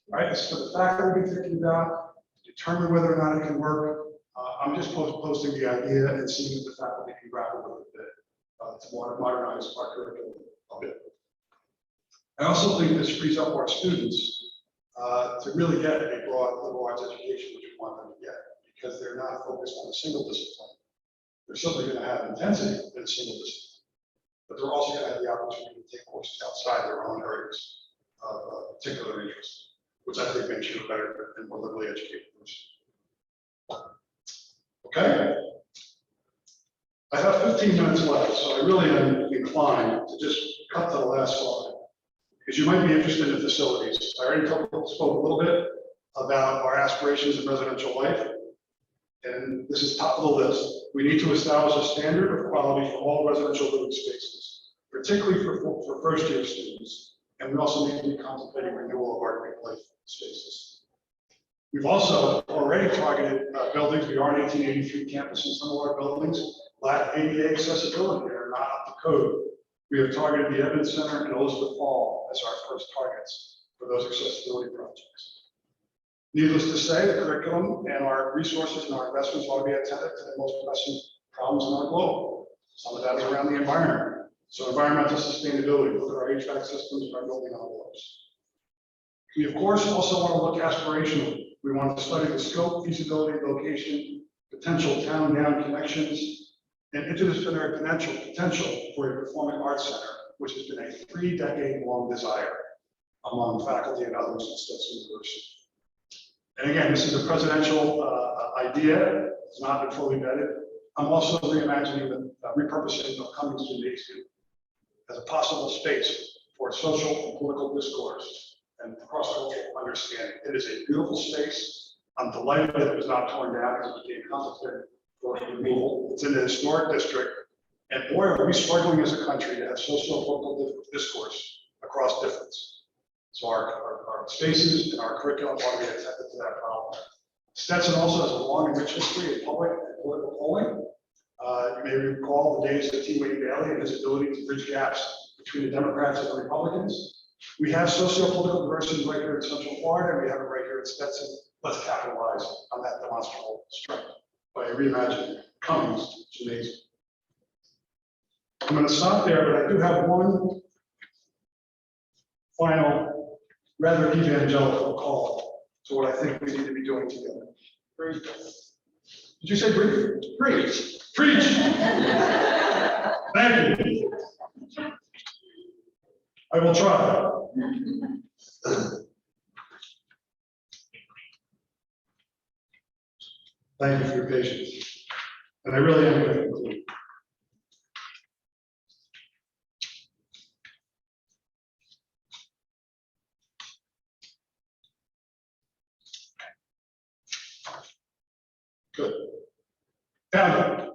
right? This is for the faculty to be thinking about, determine whether or not it can work. I'm just posting the idea and seeing if the faculty can grapple with it to modernize our curriculum a bit. I also think this frees up our students to really get a broad liberal arts education, which we want them to get, because they're not focused on a single discipline. They're simply going to have intensity in a single discipline, but they're also going to have the opportunity to take courses outside their own areas of particular interest, which I think makes you a better and more liberally educated person. Okay? I have 15 minutes left, so I really am inclined to just cut to the last slide, because you might be interested in facilities. I already spoke a little bit about our aspirations in residential life, and this is top of the list. We need to establish a standard of quality for all residential living spaces, particularly for first-year students, and we also need to be contemplating renewal of our Greek life spaces. We've also already targeted buildings. We are an 1883 campus, and some of our buildings lack ADA accessibility and are not up to code. We have targeted the Evans Center and Elizabeth Hall as our first targets for those accessibility projects. Needless to say, the curriculum and our resources and our investments ought to be attentive to the most pressing problems in our globe. Some of that is around the environment. So environmental sustainability, look at our HVAC systems and our building envelopes. We, of course, also want to look aspirationally. We want to study the scope, feasibility, location, potential town-down connections, and interdisciplinary potential for a performing arts center, which has been a 3-decade-long desire among faculty and others at Stetson University. And again, this is a presidential idea. It's not been fully vetted. I'm also reimagining the repurposing of Cummings Gymnasium as a possible space for social and political discourse and cross-cultural understanding. It is a beautiful space. I'm delighted that it was not torn down as it became contemplated for removal. It's in the historic district. And boy, are we struggling as a country to have socio-political discourse across difference. So our spaces and our curriculum ought to be attentive to that problem. Stetson also has a long and rich history in public and political polling. You may recall the days of T. Wayne Bailey and his ability to bridge gaps between the Democrats and the Republicans. We have socio-political diversity right here in Central Florida, and we have it right here in Stetson. Let's capitalize on that demonstrable strength by reimagining Cummings Gymnasium. I'm going to stop there, but I do have one final, rather evangelical call to what I think we need to be doing together. Preach. Did you say brief? Preach. Preach. Thank you. I will try. Thank you for your patience. And I really am going to conclude. Good. Found it.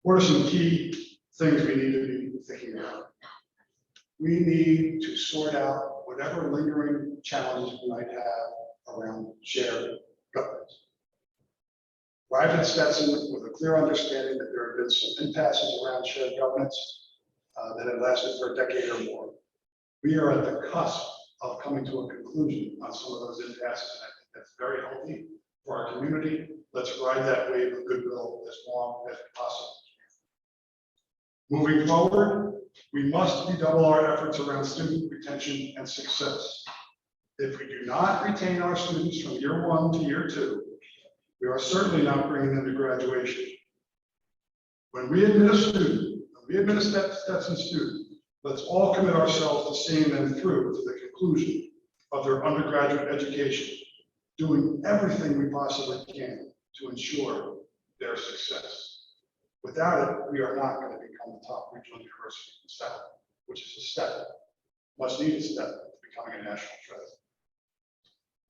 What are some key things we need to be thinking about? We need to sort out whatever lingering challenges we might have around shared government. Arrived at Stetson with a clear understanding that there have been some impasses around shared governance that have lasted for a decade or more. We are at the cusp of coming to a conclusion on some of those impasses, and I think that's very healthy for our community. Let's ride that wave of goodwill as long as possible. Moving forward, we must redouble our efforts around student retention and success. If we do not retain our students from year 1 to year 2, we are certainly not bringing them to graduation. When we admit a student, when we admit a Stetson student, let's all commit ourselves to seeing them through to the conclusion of their undergraduate education, doing everything we possibly can to ensure their success. Without it, we are not going to become the top regional university in the South, which is a step, much needed step to becoming a national treasure.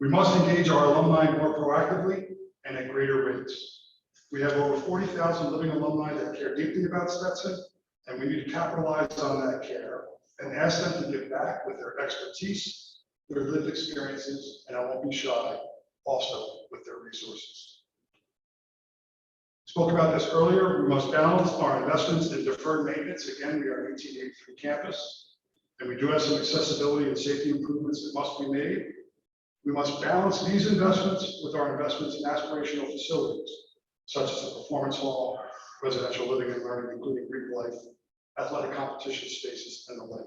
We must engage our alumni more proactively and at greater rates. We have over 40,000 living alumni that care deeply about Stetson, and we need to capitalize on that care and ask them to give back with their expertise, their lived experiences, and I won't be shy, also with their resources. Spoke about this earlier. We must balance our investments in deferred maintenance. Again, we are an 1883 campus, and we do have some accessibility and safety improvements that must be made. We must balance these investments with our investments in aspirational facilities, such as the Performance Hall, residential living and learning, including Greek life, athletic competition spaces, and the like.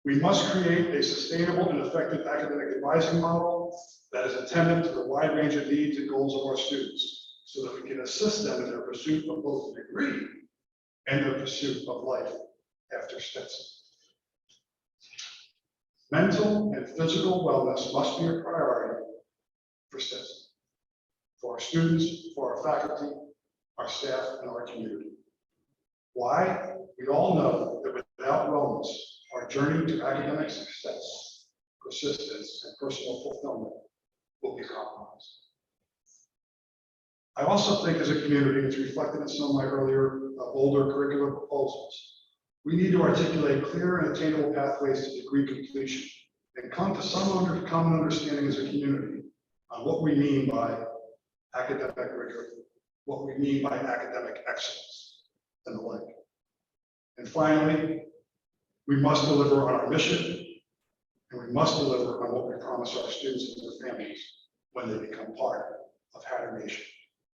We must create a sustainable and effective academic advising model that is attentive to the wide range of needs and goals of our students, so that we can assist them in their pursuit of both a degree and their pursuit of life after Stetson. Mental and physical wellness must be a priority for Stetson, for our students, for our faculty, our staff, and our community. Why? We all know that without wellness, our journey to academic success, persistence, and personal fulfillment will be compromised. I also think as a community, as reflected in some of my earlier bolder curricular proposals, we need to articulate clear and attainable pathways to degree completion and come to some common understanding as a community on what we mean by academic rigor, what we mean by academic excellence, and the like. And finally, we must deliver on our mission, and we must deliver on what we promise our students and their families when they become part of Hatter Nation.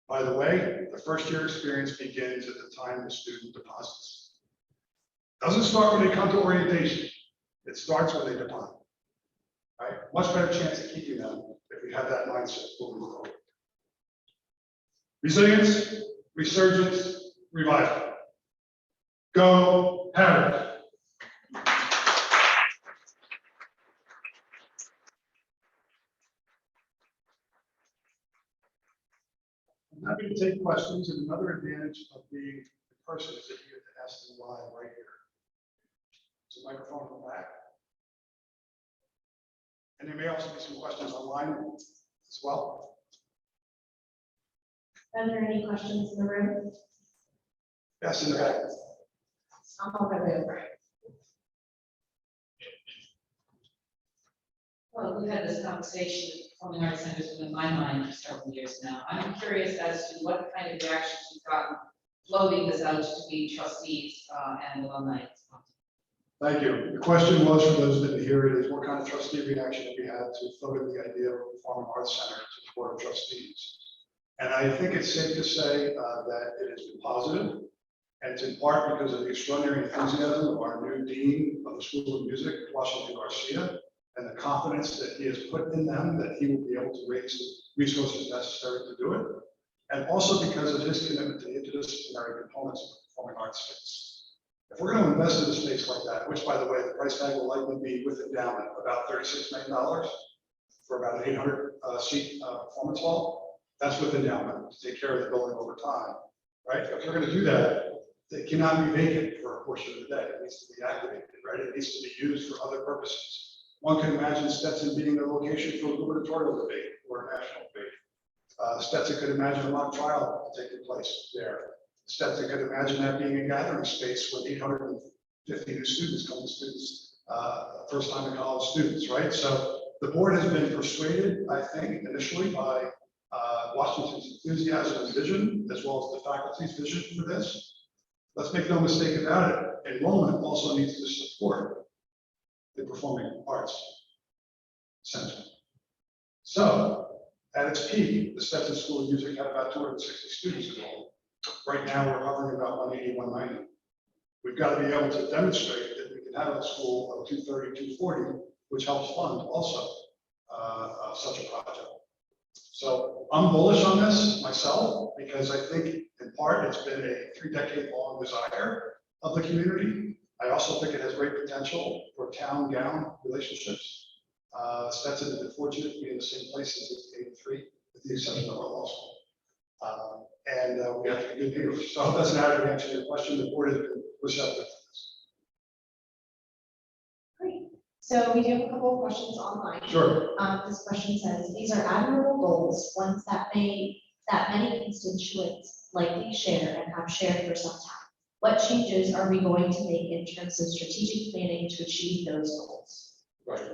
By the way, the first year experience begins at the time the student deposits. Doesn't start when they come to orientation. It starts when they deposit. Right? Much better chance of keeping them if we have that mindset moving forward. Resilience, resurgence, revival. Go Hatter. happy to take questions, and another advantage of being in person is that you get to ask them live right here. So microphone in the back. And there may also be some questions online as well. Are there any questions in the room? Yes, in the back. I'm over there. Well, we've had this conversation with Performing Arts Centers in my mind for several years now. I'm curious as to what kind of reactions you've gotten floating this out to the trustees and alumni. Thank you. The question was, for those that didn't hear it, is what kind of trustee reaction have we had to floating the idea of a Performing Arts Center to the Board of Trustees? And I think it's safe to say that it has been positive, and it's in part because of the extraordinary enthusiasm of our new dean of the School of Music, Washington Garcia, and the confidence that he has put in them that he will be able to raise the resources necessary to do it, and also because of his commitment to the interdisciplinary components of the performing arts space. If we're going to invest in a space like that, which, by the way, the price tag will likely be with endowment about $36 million for about an 800 seat performance hall, that's with endowment to take care of the building over time, right? If we're going to do that, it cannot be vacant for a portion of the day. It needs to be activated, right? It needs to be used for other purposes. One can imagine Stetson being the location for a gubernatorial debate or a national debate. Stetson could imagine a mock trial taking place there. Stetson could imagine that being a gathering space with 850 new students, college students, first time in college students, right? So the board has been persuaded, I think, initially by Washington's enthusiasm and vision, as well as the faculty's vision for this. Let's make no mistake about it. Enrollment also needs to support the Performing Arts Center. So at its peak, the Stetson School of Music had about 260 students enrolled. Right now, we're hovering about 180, 190. We've got to be able to demonstrate that we can have a school of 230, 240, which helps fund also such a project. So I'm bullish on this myself, because I think in part it's been a 3-decade-long desire of the community. I also think it has great potential for town-gown relationships. Stetson has been fortunate to be in the same place since 1983, with the exception of our law school. We have to be good neighbors. So I hope that's an adequate answer to your question. The board has been receptive to this. Great. So we do have a couple of questions online. Sure. This question says, these are admirable goals, ones that many constituents likely share and have shared for some time. What changes are we going to make in terms of strategic planning to achieve those goals? Right.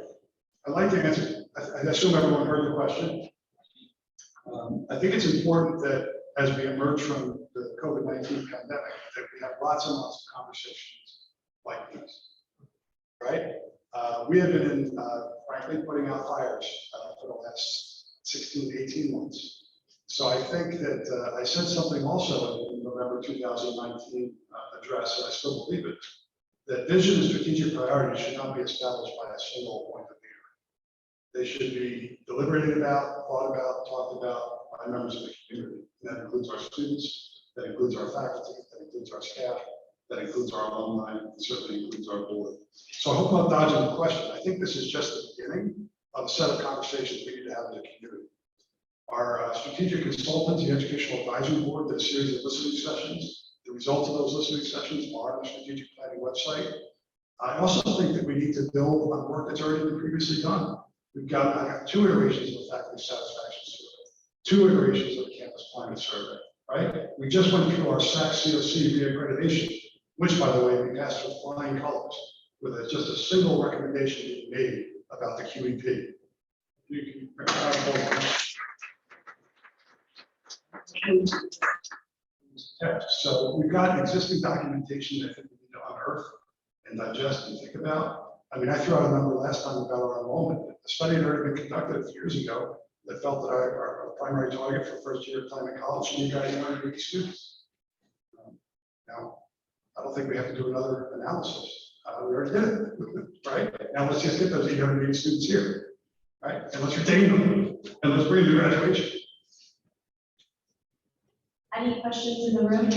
I'd like to answer. I assume everyone heard the question. I think it's important that as we emerge from the COVID-19 pandemic, that we have lots and lots of conversations like these, right? We have been, frankly, putting out fires for the last 16 to 18 months. So I think that I said something also in November 2019 address, and I still believe it, that vision and strategic priorities should not be established by a single point of view. They should be deliberated about, thought about, talked about by members of the community. And that includes our students, that includes our faculty, that includes our staff, that includes our alumni, and certainly includes our board. So I hope I'm not dodging the question. I think this is just the beginning of a set of conversations we need to have in the community. Our strategic consultants, the Educational Advisory Board, did a series of listening sessions. The results of those listening sessions are on the strategic planning website. I also think that we need to build on work that's already been previously done. I got 2 iterations of the faculty satisfaction survey, 2 iterations of the campus climate survey, right? We just went through our SAC COC reaccreditation, which, by the way, we passed with flying colors, with just a single recommendation being made about the QEP. You can So we've got existing documentation that I think we need to unearth and digest and think about. I mean, I threw out a number last time about our enrollment. A study had already been conducted a few years ago that felt that our primary target for first year of climate college should be about 880 students. Now, I don't think we have to do another analysis. We already did it, right? Now let's just get those 880 students here, right? And let's retain them and let's bring them to graduation. Any questions in the room?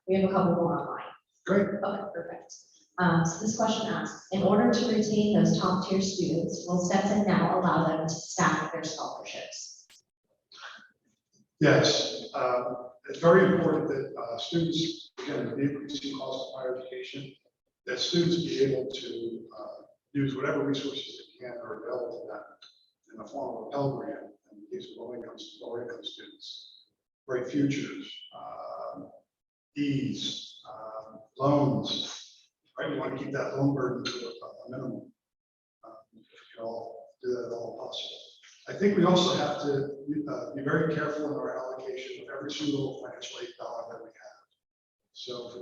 We have a couple more online. Great. Okay, perfect. So this question asks, in order to retain those top tier students, will Stetson now allow them to stack their scholarships? Yes, It's very important that students, again, with the increasing cost of higher education, that students be able to use whatever resources they can are available to them in the form of a Pell Grant, and these are low income students, great futures, ease, loans, right? We want to keep that loan burden to a minimum. If we can all do that at all possible. I think we also have to be very careful in our allocation of every single financial aid dollar that we have. So for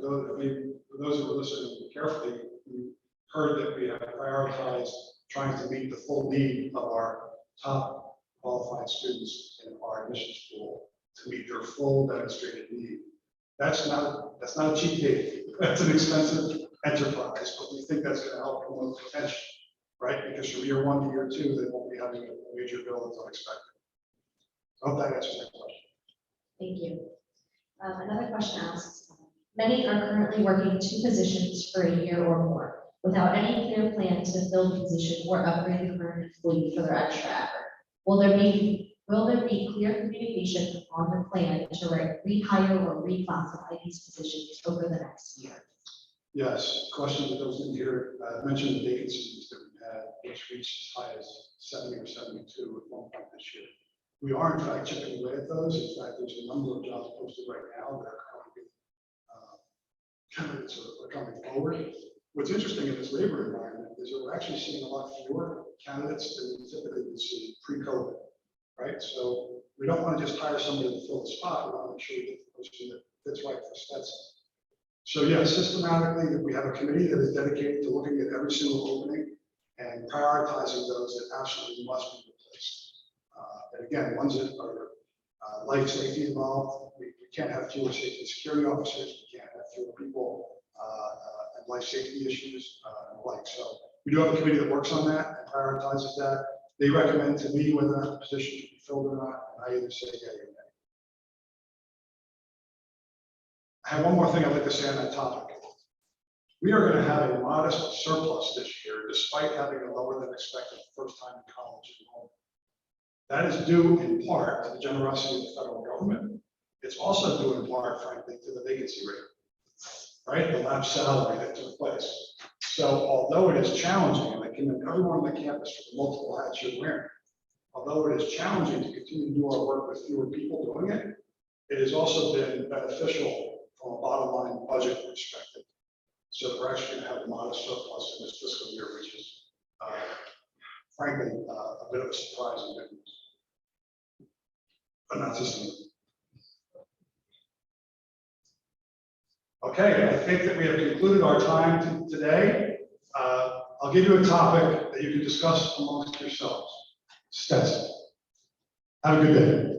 those who are listening carefully, you heard that we have prioritized trying to meet the full need of our top qualified students in our admissions pool to meet their full demonstrated need. That's not a cheap date. That's an expensive enterprise, but we think that's going to help promote retention, right? Because from year 1 to year 2, they won't be having a major bill that's unexpected. I hope that answers that question. Thank you. Another question asks, many are currently working 2 positions for a year or more without any clear plan to fill the position or upgrade the current employee for their extra effort. Will there be clear communication on the plan to rehire or reclassify these positions over the next year? Yes, question that those in here mentioned the vacancies that we had, which reached as high as 70 or 72 at one point this year. We are in fact chipping away at those. In fact, there's a number of jobs posted right now that are currently candidates are coming forward. What's interesting in this labor environment is that we're actually seeing a lot fewer candidates than we typically would see pre-COVID, right? So we don't want to just hire somebody to fill the spot. We want to make sure we get the person that fits right for Stetson. So yeah, systematically, we have a committee that is dedicated to looking at every single opening and prioritizing those that absolutely must be replaced. And again, ones that are life safety involved, we can't have fewer safety and security officers, we can't have fewer people and life safety issues and the like. So we do have a committee that works on that and prioritizes that. They recommend to me whether or not the position should be filled or not, and I either say yeah or nay. I have one more thing I'd like to say on that topic. We are going to have a modest surplus this year, despite having a lower than expected first time in college enrollment. That is due in part to the generosity of the federal government. It's also due in part, frankly, to the vacancy rate, right? The lapse salary that took place. So although it is challenging, and I commend everyone on the campus for the multiple hats you're wearing, although it is challenging to continue to do our work with fewer people doing it, it has also been beneficial from a bottom line budget perspective. So we're actually going to have a modest surplus in this fiscal year, which is frankly a bit of a surprise and good news. But not sustainable. Okay, I think that we have concluded our time today. I'll give you a topic that you can discuss amongst yourselves. Stetson. Have a good day.